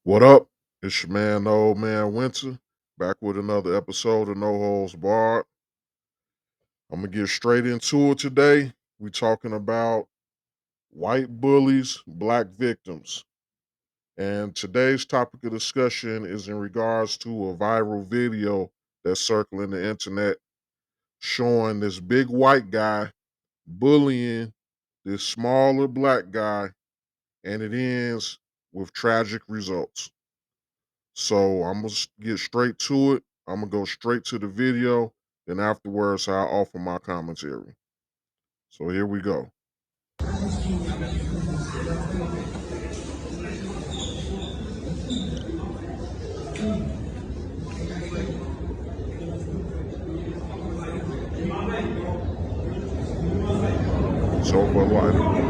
What up? It's your man, the old man Winter, back with another episode of No Holds Barred. I'm gonna get straight into it today. We talking about white bullies, black victims. And today's topic of discussion is in regards to a viral video that's circling the internet showing this big white guy bullying this smaller black guy, and it ends with tragic results. So I'm gonna get straight to it. I'm gonna go straight to the video. Then afterwards, I'll offer my commentary. So here we go. So for lighter.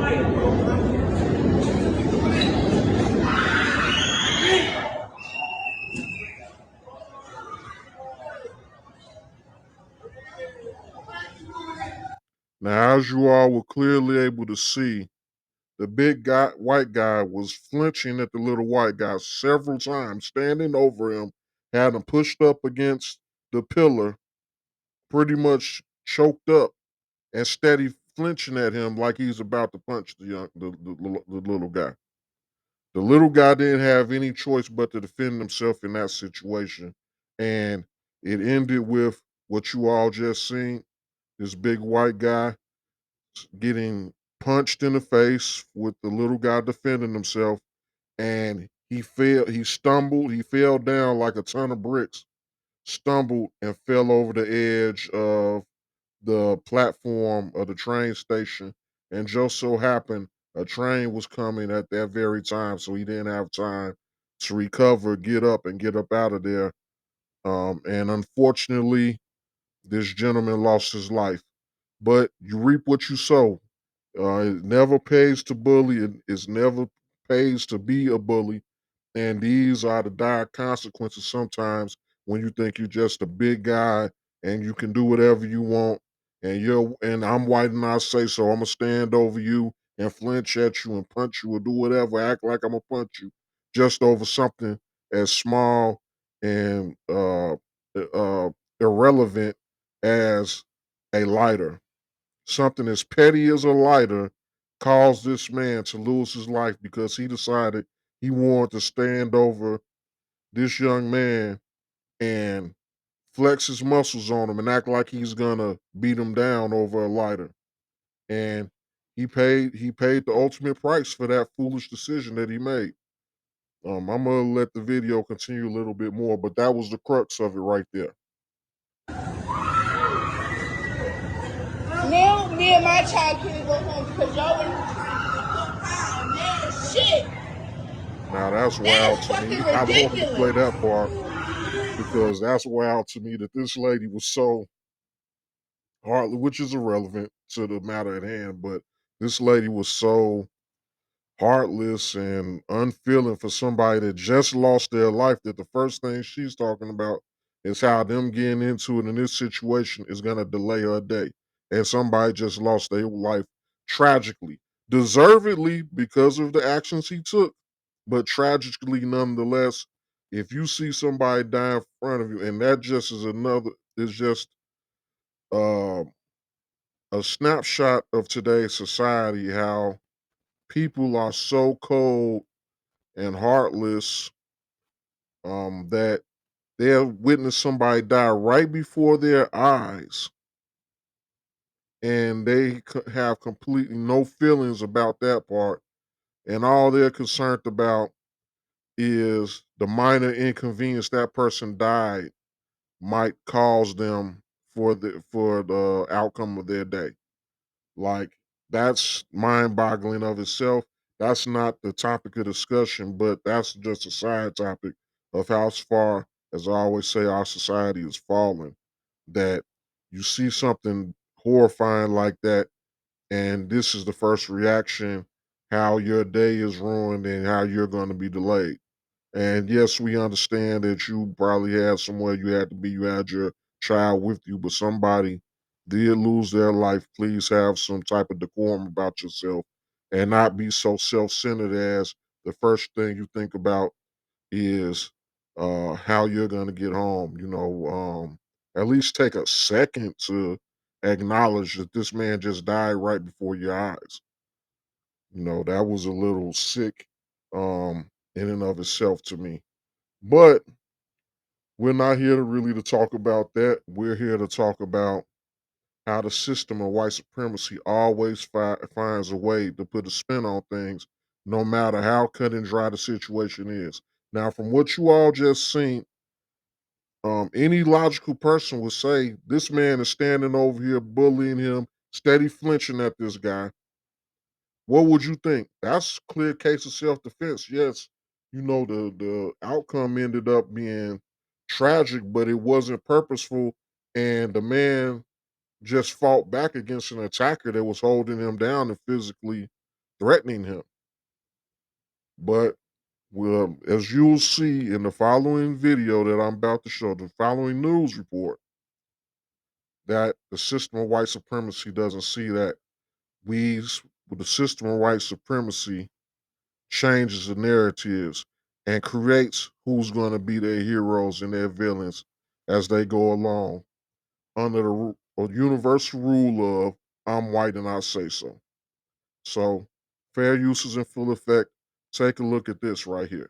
Now, as you all were clearly able to see, the big guy, white guy, was flinching at the little white guy several times, standing over him, had him pushed up against the pillar, pretty much choked up, and steady flinching at him like he's about to punch the little guy. The little guy didn't have any choice but to defend himself in that situation. And it ended with what you all just seen, this big white guy getting punched in the face with the little guy defending himself. And he stumbled, he fell down like a ton of bricks, stumbled and fell over the edge of the platform of the train station, and just so happened a train was coming at that very time, so he didn't have time to recover, get up, and get up out of there. And unfortunately, this gentleman lost his life. But you reap what you sow. It never pays to bully. It's never pays to be a bully. And these are the dire consequences sometimes when you think you're just a big guy and you can do whatever you want. And I'm white and I say so. I'm gonna stand over you and flinch at you and punch you or do whatever, act like I'm gonna punch you just over something as small and uh irrelevant as a lighter. Something as petty as a lighter caused this man to lose his life because he decided he wanted to stand over this young man and flex his muscles on him and act like he's gonna beat him down over a lighter. And he paid the ultimate price for that foolish decision that he made. I'm gonna let the video continue a little bit more, but that was the crux of it right there. Now me and my child can't go home because y'all were trying to get the shit. Now that's That wild is to me. fucking I wanted to play ridiculous. that part because that's wild to me that this lady was so hardly, which is irrelevant to the matter at hand, but this lady was so heartless and unfeeling for somebody that just lost their life that the first thing she's talking about is how them getting into it in this situation is going to delay her day. And somebody just lost their life tragically, deservedly because of the actions he took, but tragically nonetheless. If you see somebody die in front of you, and that just is just uh, a snapshot of today's society, how people are so cold and heartless, that they'll witness somebody die right before their eyes, and they have completely no feelings about that part, and all they're concerned about is the minor inconvenience that person died might cause them for the outcome of their day. Like, that's mind-boggling of itself. That's not the topic of discussion, but that's just a side topic of how far, as I always say, our society is falling. That you see something horrifying like that, and this is the first reaction, how your day is ruined and how you're going to be delayed. And yes, we understand that you probably had somewhere you had to be, you had your child with you, but somebody did lose their life. Please have some type of decorum about yourself and not be so self centered as the first thing you think about is how you're going to get home. At least take a second to acknowledge that this man just died right before your eyes. That was a little sick in and of itself to me. But we're not here to really to talk about that. We're here to talk about how the system of white supremacy always finds a way to put a spin on things, no matter how cut and dry the situation is. Now, from what you all just seen, any logical person would say this man is standing over here bullying him, steady flinching at this guy. What would you think? That's a clear case of self-defense. Yes, the outcome ended up being tragic, but it wasn't purposeful, and the man just fought back against an attacker that was holding him down and physically threatening him. But well, as you'll see in the following video that I'm about to show, the following news report, that the system of white supremacy doesn't see that. With the system of white supremacy, changes the narratives and creates who's going to be their heroes and their villains as they go along under the universal rule of I'm white and I say so. So, fair use is in full effect. Take a look at this right here.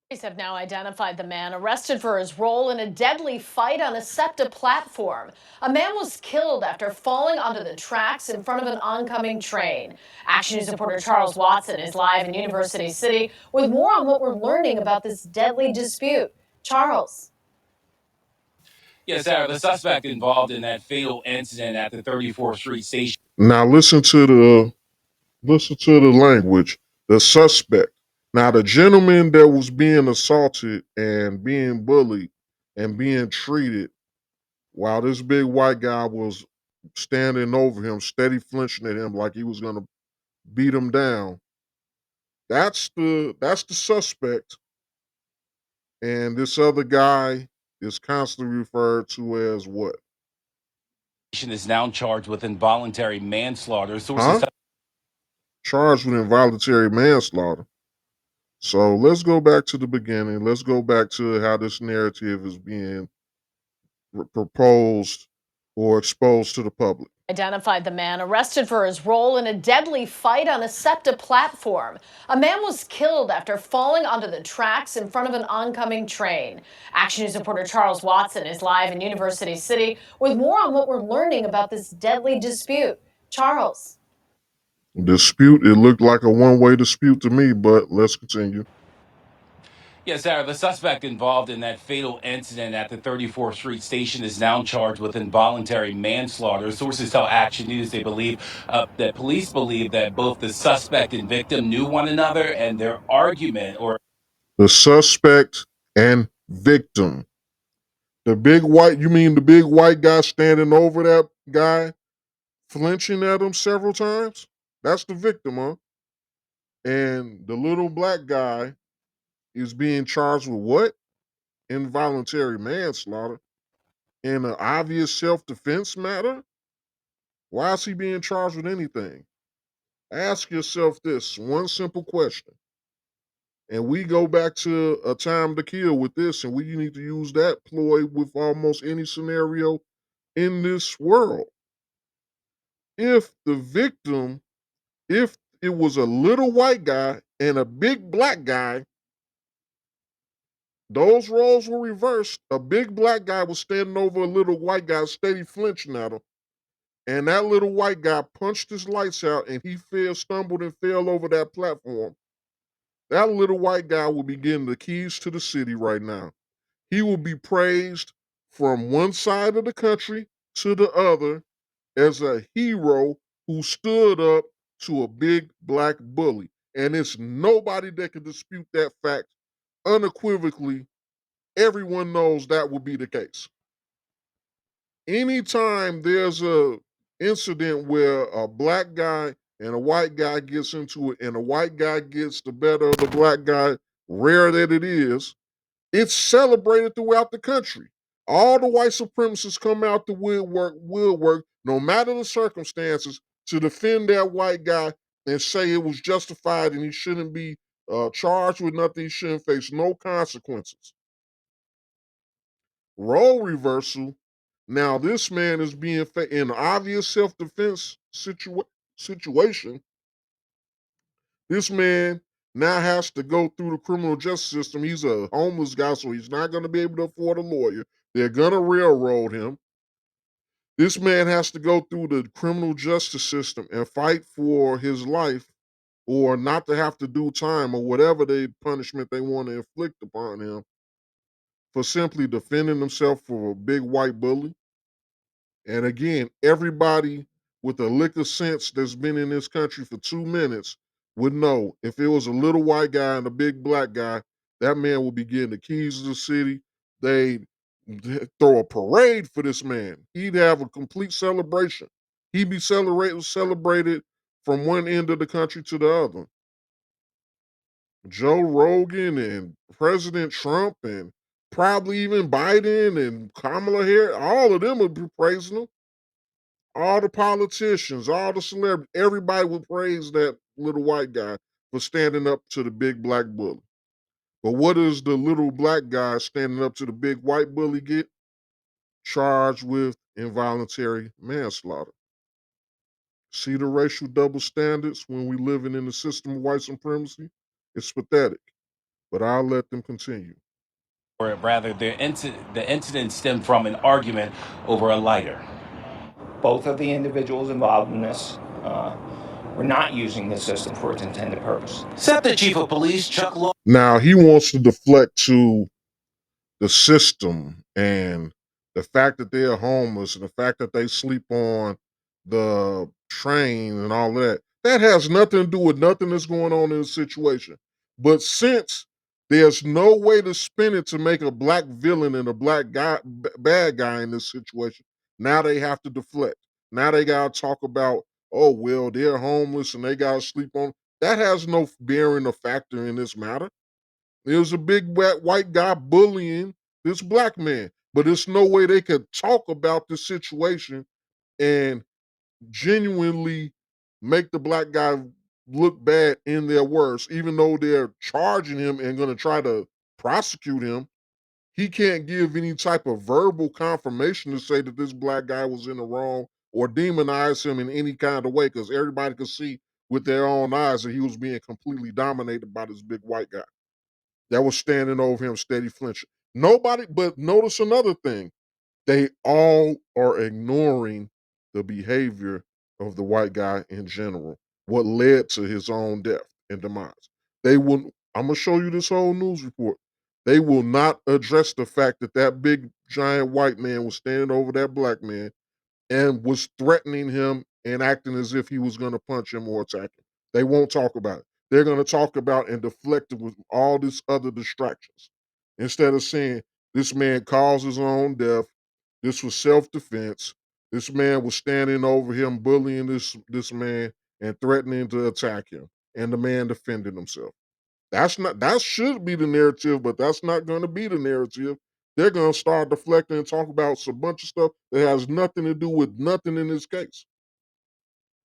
Police have now identified the man arrested for his role in a deadly fight on a SEPTA platform. A man was killed after falling onto the tracks in front of an oncoming train. Action News reporter Charles Watson is live in University City with more on what we're learning about this deadly dispute. Charles. Yes, Sarah, the suspect involved in that fatal incident at the 34th Street station. Now listen to the language. The suspect. Now the gentleman that was being assaulted and being bullied and being treated while this big white guy was standing over him, steady flinching at him like he was gonna beat him down. That's the suspect. And this other guy is constantly referred to as what? Is now charged with involuntary manslaughter. Sources Huh? Charged with involuntary manslaughter. So let's go back to the beginning. Let's go back to how this narrative is being proposed or exposed to the public. Identified the man arrested for his role in a deadly fight on a SEPTA platform. A man was killed after falling onto the tracks in front of an oncoming train. Action News reporter Charles Watson is live in University City with more on what we're learning about this deadly dispute. Charles. Dispute, it looked like a one-way dispute to me, but let's continue. Yes, Sarah, the suspect involved in that fatal incident at the 34th Street station is now charged with involuntary manslaughter. Sources tell Action News they believe that police believe that both the suspect and victim knew one another, and their argument or The suspect and victim. You mean the big white guy standing over that guy, flinching at him several times? That's the victim, huh? And the little black guy is being charged with what? Involuntary manslaughter in an obvious self-defense matter? Why is he being charged with anything? Ask yourself this one simple question. And we go back to A Time to Kill with this, and we need to use that ploy with almost any scenario in this world. If the victim, if it was a little white guy and a big black guy, those roles were reversed. A big black guy was standing over a little white guy, steady flinching at him. And that little white guy punched his lights out and he stumbled and fell over that platform. That little white guy will be getting the keys to the city right now. He will be praised from one side of the country to the other as a hero who stood up to a big black bully. And it's nobody that can dispute that fact unequivocally. Everyone knows that will be the case. Anytime there's a incident where a black guy and a white guy gets into it and a white guy gets the better of the black guy, rare that it is, it's celebrated throughout the country. All the white supremacists come out the woodwork, no matter the circumstances, to defend that white guy and say it was justified and he shouldn't be charged with nothing, he shouldn't face no consequences. Role reversal. Now this man is being in an obvious self-defense situation. This man now has to go through the criminal justice system. He's a homeless guy, so he's not going to be able to afford a lawyer. They're going to railroad him. This man has to go through the criminal justice system and fight for his life or not to have to do time or whatever the punishment they want to inflict upon him for simply defending himself from a big white bully. And again, everybody with a lick of sense that's been in this country for 2 minutes would know if it was a little white guy and a big black guy, that man would be getting the keys to the city. They'd throw a parade for this man. He'd have a complete celebration. He'd be celebrated from one end of the country to the other. Joe Rogan and President Trump and probably even Biden and Kamala Harris, all of them would be praising him. All the politicians, all the celebrities, everybody would praise that little white guy for standing up to the big black bully. But what does the little black guy standing up to the big white bully get? Charged with involuntary manslaughter. See the racial double standards when we living in the system of white supremacy? It's pathetic, but I'll let them continue. Or rather, the incident stemmed from an argument over a lighter. Both of the individuals involved in this were not using the system for its intended purpose. SEPTA Chief of Police Chuck Law. Now he wants to deflect to the system and the fact that they're homeless and the fact that they sleep on the train and all that, that has nothing to do with nothing that's going on in the situation. But since there's no way to spin it to make a black villain and a black guy, bad guy in this situation, now they have to deflect. Now they got to talk about, oh, well, they're homeless and they got to sleep on. That has no bearing or factor in this matter. It was a big white guy bullying this black man. But there's no way they could talk about the situation and genuinely make the black guy look bad in their words, even though they're charging him and going to try to prosecute him. He can't give any type of verbal confirmation to say that this black guy was in the wrong or demonize him in any kind of way because everybody could see with their own eyes that he was being completely dominated by this big white guy that was standing over him, steady flinching. Nobody, but notice another thing. They all are ignoring the behavior of the white guy in general, what led to his own death and demise. They will, I'm going to show you this whole news report. They will not address the fact that that big giant white man was standing over that black man and was threatening him and acting as if he was going to punch him or attack him. They won't talk about it. They're going to talk about and deflect it with all these other distractions instead of saying this man caused his own death. This was self-defense. This man was standing over him, bullying this man and threatening to attack him, and the man defended himself. That should be the narrative, but that's not going to be the narrative. They're going to start deflecting and talk about a bunch of stuff that has nothing to do with nothing in this case.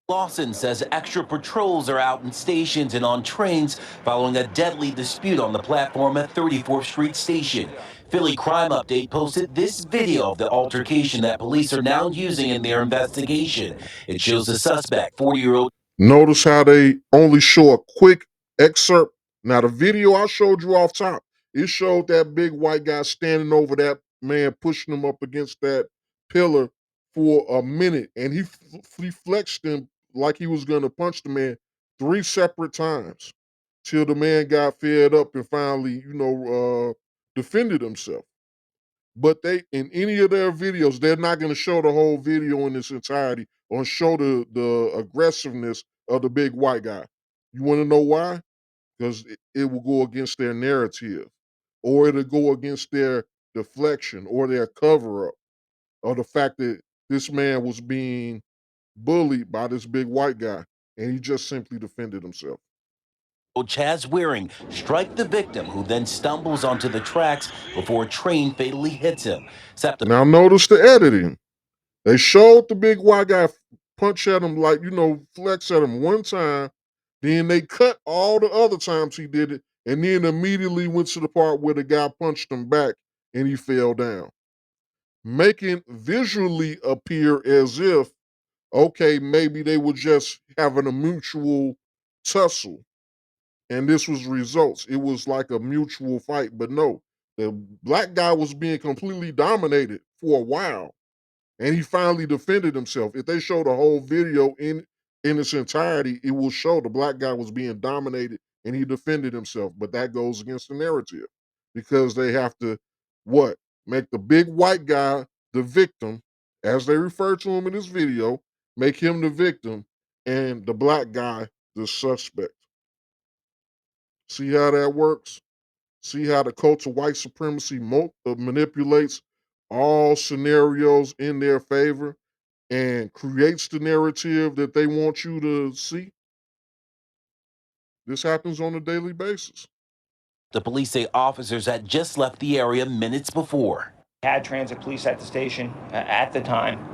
Lawson says extra patrols are out in stations and on trains following a deadly dispute on the platform at 34th Street Station. Philly Crime Update posted this video of the altercation that police are now using in their investigation. It shows the suspect, 40-year-old. Notice how they only show a quick excerpt. Now, the video I showed you off top, it showed that big white guy standing over that man, pushing him up against that pillar for a minute, and he flexed him like he was going to punch the man 3 separate times till the man got fed up and finally, defended himself. But they, in any of their videos, they're not going to show the whole video in its entirety or show the aggressiveness of the big white guy. You want to know why? Because it will go against their narrative, or it'll go against their deflection or their cover up, or the fact that this man was being bullied by this big white guy and he just simply defended himself. Chaz wearing strike the victim, who then stumbles onto the tracks before a train fatally hits him. Now notice the editing. They showed the big white guy punch at him, like, flex at him one time. Then they cut all the other times he did it, and then immediately went to the part where the guy punched him back and he fell down, making visually appear as if, okay, maybe they were just having a mutual tussle and this was results. It was like a mutual fight, but no, the black guy was being completely dominated for a while, and he finally defended himself. If they show the whole video in its entirety, it will show the black guy was being dominated and he defended himself. But that goes against the narrative because they have to what make the big white guy the victim, as they refer to him in this video, make him the victim, and the black guy the suspect. See how that works? See how the cult of white supremacy manipulates all scenarios in their favor and creates the narrative that they want you to see? This happens on a daily basis. The police say officers had just left the area minutes before. Had transit police at the station at the time.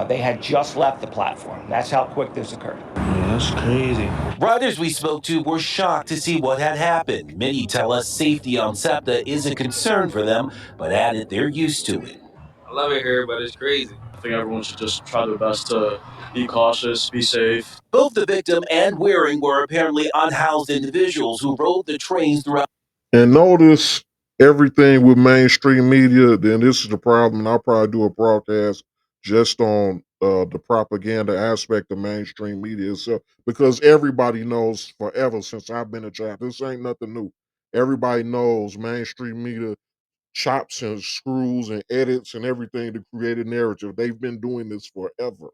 They had just left the platform. That's how quick this occurred. Yeah, that's crazy. Riders we spoke to were shocked to see what had happened. Many tell us safety on SEPTA is a concern for them, but added they're used to it. I love it here, but it's crazy. I think everyone should just try their best to be cautious, be safe. Both the victim and Waring were apparently unhoused individuals who rode the trains throughout. And notice everything with mainstream media, then this is the problem. And I'll probably do a broadcast just on the propaganda aspect of mainstream media itself, because everybody knows forever since I've been a child. This ain't nothing new. Everybody knows mainstream media chops and screws and edits and everything to create a narrative. They've been doing this forever.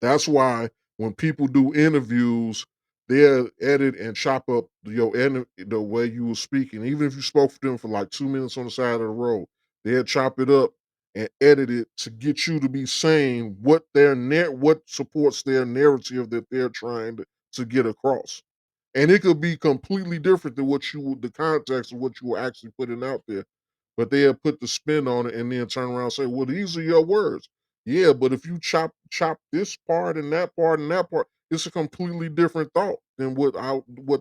That's why when people do interviews, they'll edit and chop up the way you were speaking. Even if you spoke for them for like 2 minutes on the side of the road, they'll chop it up and edit it to get you to be saying what what supports their narrative that they're trying to get across. And it could be completely different than the context of what you were actually putting out there. But they'll put the spin on it and then turn around and say, well, these are your words. Yeah, but if you chop this part and that part and that part, it's a completely different thought than what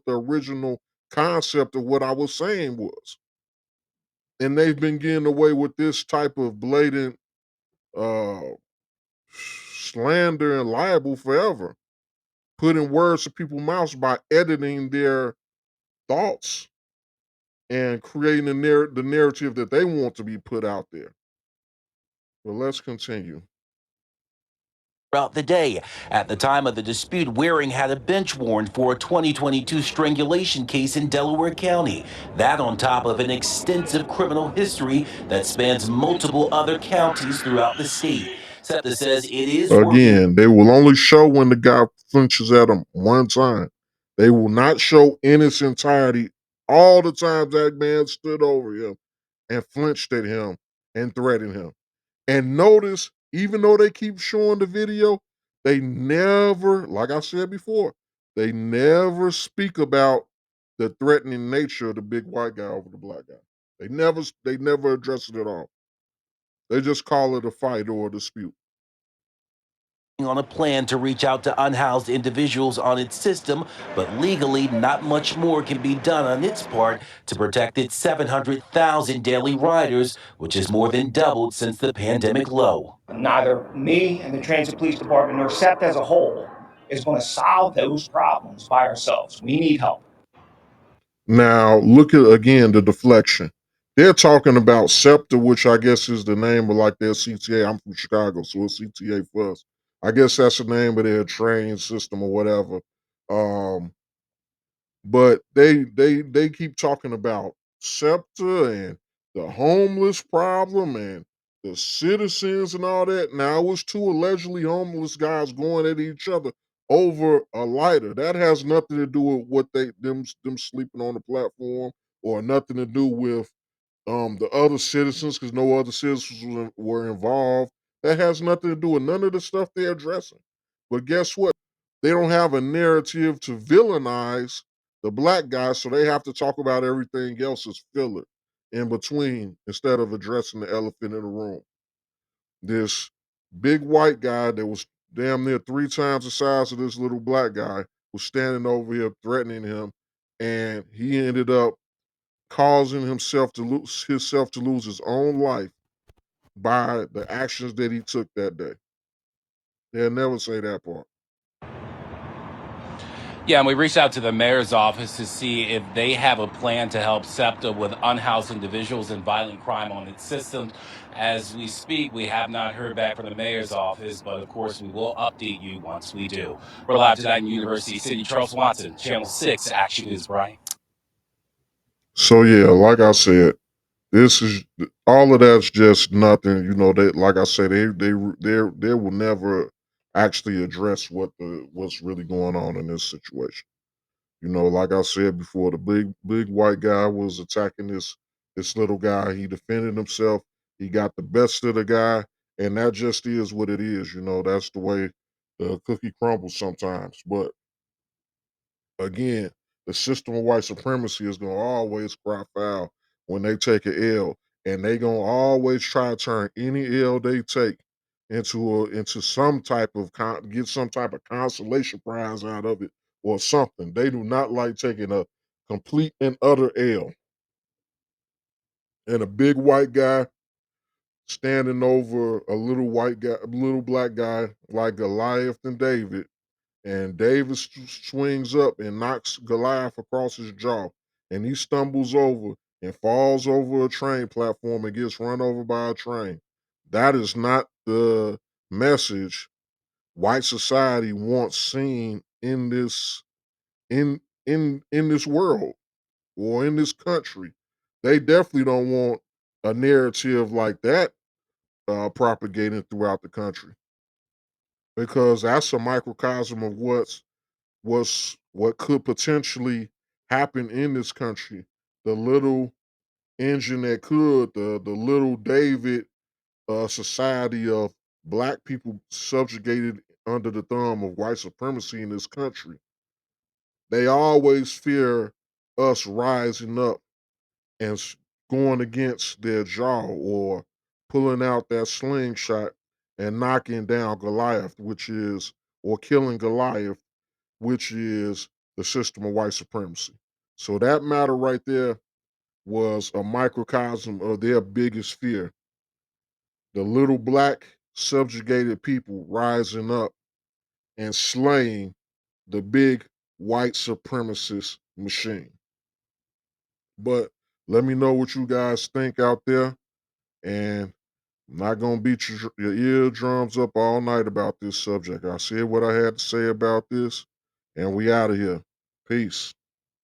the original concept of what I was saying was. And they've been getting away with this type of blatant uh slander and libel forever, putting words to people's mouths by editing their thoughts and creating the narrative that they want to be put out there. But let's continue. Throughout the day. At the time of the dispute, Waring had a bench warrant for a 2022 strangulation case in Delaware County. That on top of an extensive criminal history that spans multiple other counties throughout the state. SEPTA says it is working. Again, they will only show when the guy flinches at them one time. They will not show in its entirety all the times that man stood over him and flinched at him and threatened him. And notice, even though they keep showing the video, they never, like I said before, they never speak about the threatening nature of the big white guy over the black guy. They never address it at all. They just call it a fight or a dispute. On a plan to reach out to unhoused individuals on its system, but legally not much more can be done on its part to protect its 700,000 daily riders, which has more than doubled since the pandemic low. Neither me and the Transit Police Department nor SEPTA as a whole is going to solve those problems by ourselves. We need help. Now, look at again the deflection. They're talking about SEPTA, which I guess is the name of like their CTA. I'm from Chicago, so it's CTA for us. I guess that's the name of their train system or whatever. Um, but they keep talking about SEPTA and the homeless problem and the citizens and all that. Now it was two allegedly homeless guys going at each other over a lighter. That has nothing to do with what them sleeping on the platform, or nothing to do with the other citizens, because no other citizens were involved. That has nothing to do with none of the stuff they're addressing. But guess what? They don't have a narrative to villainize the black guy, so they have to talk about everything else as filler in between instead of addressing the elephant in the room. This big white guy that was damn near 3 times the size of this little black guy, was standing over here threatening him, and he ended up causing himself to lose his own life by the actions that he took that day. They'll never say that part. Yeah, and we reached out to the mayor's office to see if they have a plan to help SEPTA with unhoused individuals and violent crime on its systems. As we speak, we have not heard back from the mayor's office, but of course, we will update you once we do. We're live tonight in University City. Charles Watson, Channel 6 Action News, Brian. So yeah, like I said, this is all of that's just nothing. You know, they like I said, they will never actually address what's really going on in this situation. You know, like I said before, the big white guy was attacking this little guy. He defended himself. He got the best of the guy, and that just is what it is. You know, that's the way the cookie crumbles sometimes. But again, the system of white supremacy is gonna always cry foul when they take an L, and they gonna always try to turn any L they take into some type of get some type of consolation prize out of it or something. They do not like taking a complete and utter L. And a big white guy standing over a little black guy like Goliath and David, and Davis swings up and knocks Goliath across his jaw, and he stumbles over and falls over a train platform and gets run over by a train. That is not the message white society wants seen in this world or in this country. They definitely don't want a narrative like that propagating throughout the country, because that's a microcosm of what could potentially happen in this country. The little engine that could, the little David society of black people subjugated under the thumb of white supremacy in this country. They always fear us rising up and going against their jaw or pulling out that slingshot and knocking down Goliath, or killing Goliath, which is the system of white supremacy. So that matter right there was a microcosm of their biggest fear. The little black subjugated people rising up and slaying the big white supremacist machine. But let me know what you guys think out there. And I'm not going to beat your eardrums up all night about this subject. I said what I had to say about this, and we out of here. Peace.